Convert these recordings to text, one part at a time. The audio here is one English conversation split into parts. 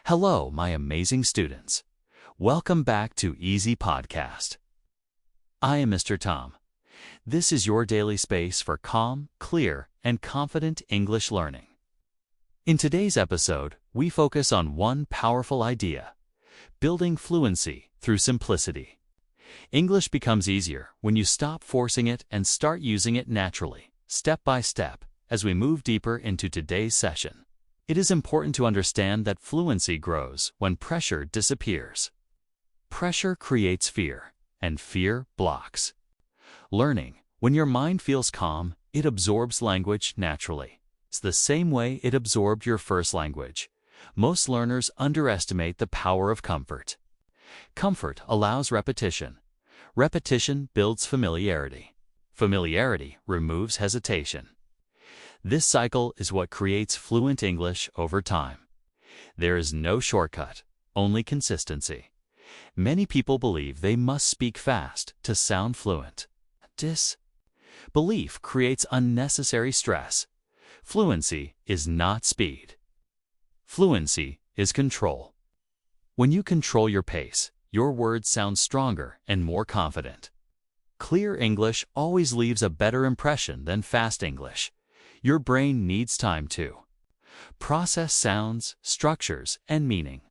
Hello, my amazing students. Welcome back to Easy Podcast. I am Mr. Tom. This is your daily space for calm, clear, and confident English learning. In today's episode, we focus on one powerful idea: building fluency through simplicity. English becomes easier when you stop forcing it and start using it naturally, step by step, as we move deeper into today's session. It is important to understand that fluency grows when pressure disappears. Pressure creates fear, and fear blocks learning. When your mind feels calm, it absorbs language naturally. It's the same way it absorbed your first language. Most learners underestimate the power of comfort. Comfort allows repetition. Repetition builds familiarity. Familiarity removes hesitation. This cycle is what creates fluent English over time. There is no shortcut, only consistency. Many people believe they must speak fast to sound fluent. This belief creates unnecessary stress. Fluency is not speed. Fluency is control. When you control your pace, your words sound stronger and more confident. Clear English always leaves a better impression than fast English. Your brain needs time to process sounds, structures, and meaning.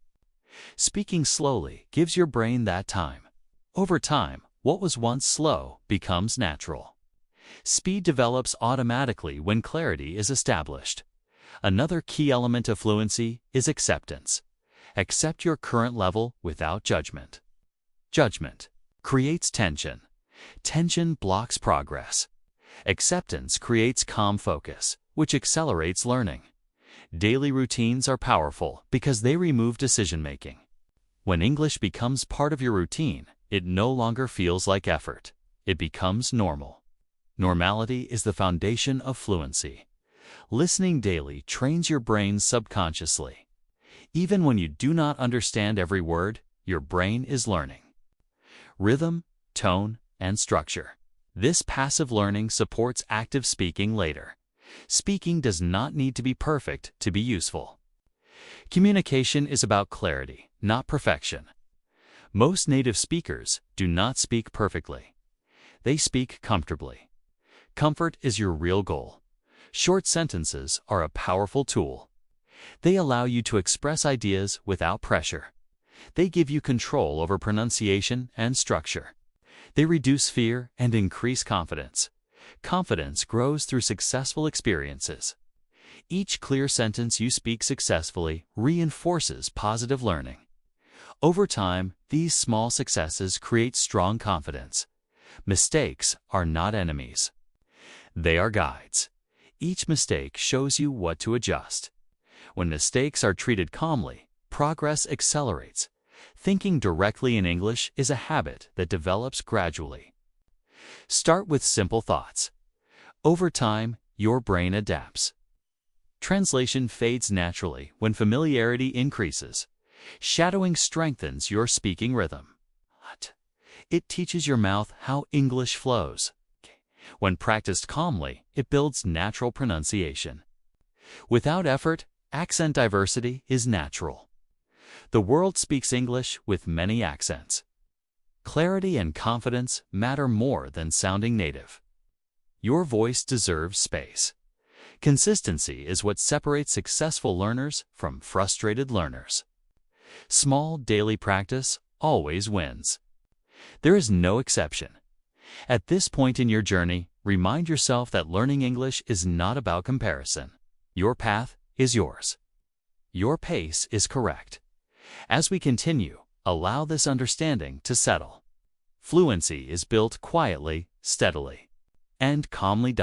Speaking slowly gives your brain that time. Over time, what was once slow becomes natural. Speed develops automatically when clarity is established. Another key element of fluency is acceptance. Accept your current level without judgment. Judgment creates tension. Tension blocks progress. Acceptance creates calm focus, which accelerates learning. Daily routines are powerful because they remove decision-making. When English becomes part of your routine, it no longer feels like effort. It becomes normal. Normality is the foundation of fluency. Listening daily trains your brain subconsciously. Even when you do not understand every word, your brain is learning. Rhythm, tone, and structure. This passive learning supports active speaking later. Speaking does not need to be perfect to be useful. Communication is about clarity, not perfection. Most native speakers do not speak perfectly. They speak comfortably. Comfort is your real goal. Short sentences are a powerful tool. They allow you to express ideas without pressure. They give you control over pronunciation and structure. They reduce fear and increase confidence. Confidence grows through successful experiences. Each clear sentence you speak successfully reinforces positive learning. Over time, these small successes create strong confidence. Mistakes are not enemies. They are guides. Each mistake shows you what to adjust. When mistakes are treated calmly, progress accelerates. Thinking directly in English is a habit that develops gradually. Start with simple thoughts. Over time, your brain adapts. Translation fades naturally when familiarity increases. Shadowing strengthens your speaking rhythm. It teaches your mouth how English flows. When practiced calmly, it builds natural pronunciation. Without effort, accent diversity is natural. The world speaks English with many accents. Clarity and confidence matter more than sounding native. Your voice deserves space. Consistency is what separates successful learners from frustrated learners. Small daily practice always wins. There is no exception. At this point in your journey, remind yourself that learning English is not about comparison. Your path is yours. Your pace is correct. As we continue, allow this understanding to settle. Fluency is built quietly, steadily, and calmly.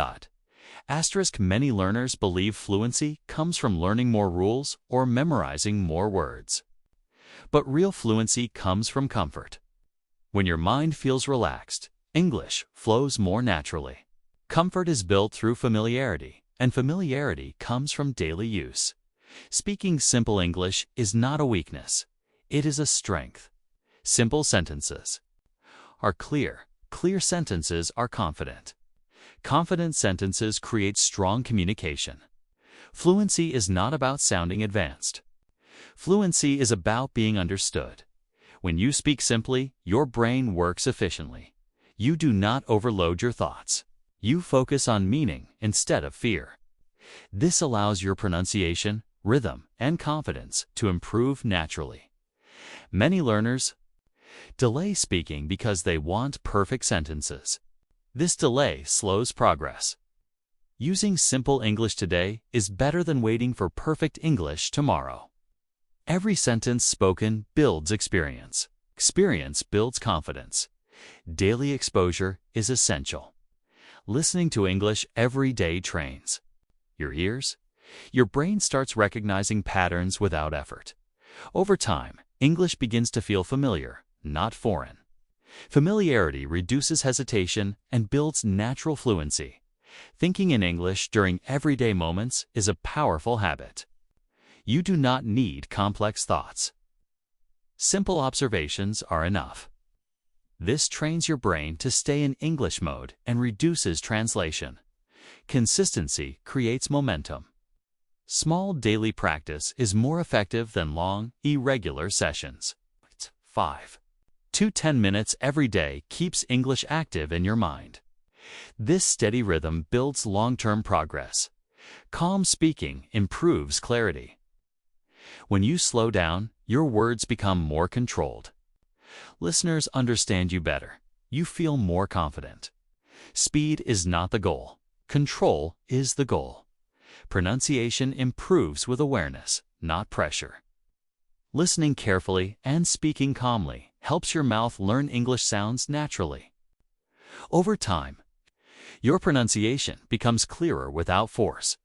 Many learners believe fluency comes from learning more rules or memorizing more words. But real fluency comes from comfort. When your mind feels relaxed, English flows more naturally. Comfort is built through familiarity, and familiarity comes from daily use. Speaking simple English is not a weakness. It is a strength. Simple sentences are clear. Clear sentences are confident. Confident sentences create strong communication. Fluency is not about sounding advanced. Fluency is about being understood. When you speak simply, your brain works efficiently. You do not overload your thoughts. You focus on meaning instead of fear. This allows your pronunciation, rhythm, and confidence to improve naturally. Many learners delay speaking because they want perfect sentences. This delay slows progress. Using simple English today is better than waiting for perfect English tomorrow. Every sentence spoken builds experience. Experience builds confidence. Daily exposure is essential. Listening to English every day trains your ears. Your brain starts recognizing patterns without effort. Over time, English begins to feel familiar, not foreign. Familiarity reduces hesitation and builds natural fluency. Thinking in English during everyday moments is a powerful habit. You do not need complex thoughts. Simple observations are enough. This trains your brain to stay in English mode and reduces translation. Consistency creates momentum. Small daily practice is more effective than long, irregular sessions. 5. 10 minutes every day keeps English active in your mind. This steady rhythm builds long-term progress. Calm speaking improves clarity. When you slow down, your words become more controlled. Listeners understand you better. You feel more confident. Speed is not the goal. Control is the goal. Pronunciation improves with awareness, not pressure. Listening carefully and speaking calmly helps your mouth learn English sounds naturally. Over time, your pronunciation becomes clearer without force.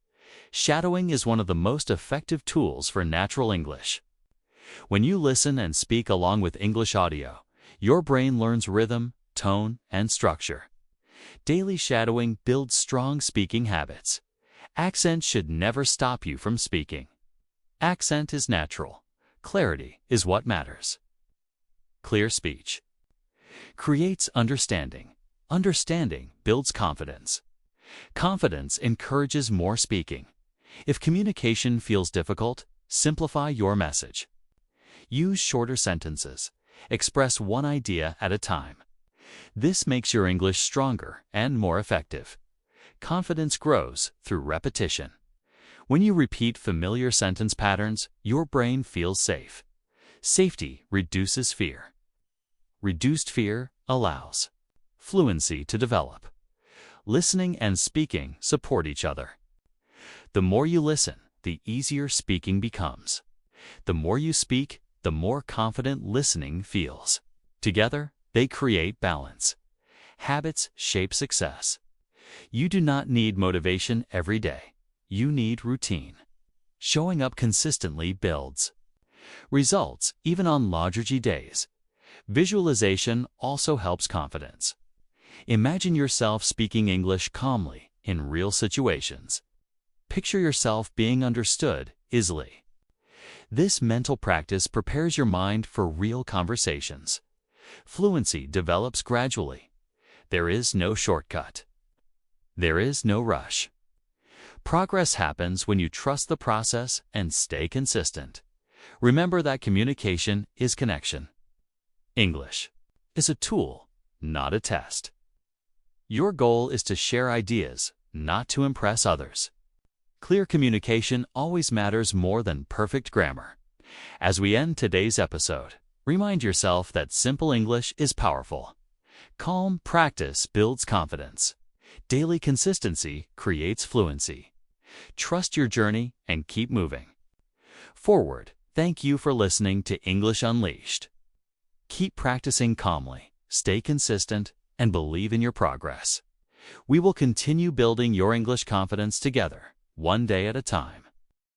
Shadowing is one of the most effective tools for natural English. When you listen and speak along with English audio, your brain learns rhythm, tone, and structure. Daily shadowing builds strong speaking habits. Accent should never stop you from speaking. Accent is natural. Clarity is what matters. Clear speech creates understanding. Understanding builds confidence. Confidence encourages more speaking. If communication feels difficult, simplify your message. Use shorter sentences. Express one idea at a time. This makes your English stronger and more effective. Confidence grows through repetition. When you repeat familiar sentence patterns, your brain feels safe. Safety reduces fear. Reduced fear allows fluency to develop. Listening and speaking support each other. The more you listen, the easier speaking becomes. The more you speak, the more confident listening feels. Together, they create balance. Habits shape success. You do not need motivation every day. You need routine. Showing up consistently builds results even on lethargy days. Visualization also helps confidence. Imagine yourself speaking English calmly in real situations. Picture yourself being understood easily. This mental practice prepares your mind for real conversations. Fluency develops gradually. There is no shortcut. There is no rush. Progress happens when you trust the process and stay consistent. Remember that communication is connection. English is a tool, not a test. Your goal is to share ideas, not to impress others. Clear communication always matters more than perfect grammar. As we end today's episode, remind yourself that simple English is powerful. Calm practice builds confidence. Daily consistency creates fluency. Trust your journey and keep moving forward. Thank you for listening to English Unleashed. Keep practicing calmly, stay consistent, and believe in your progress. We will continue building your English confidence together, one day at a time.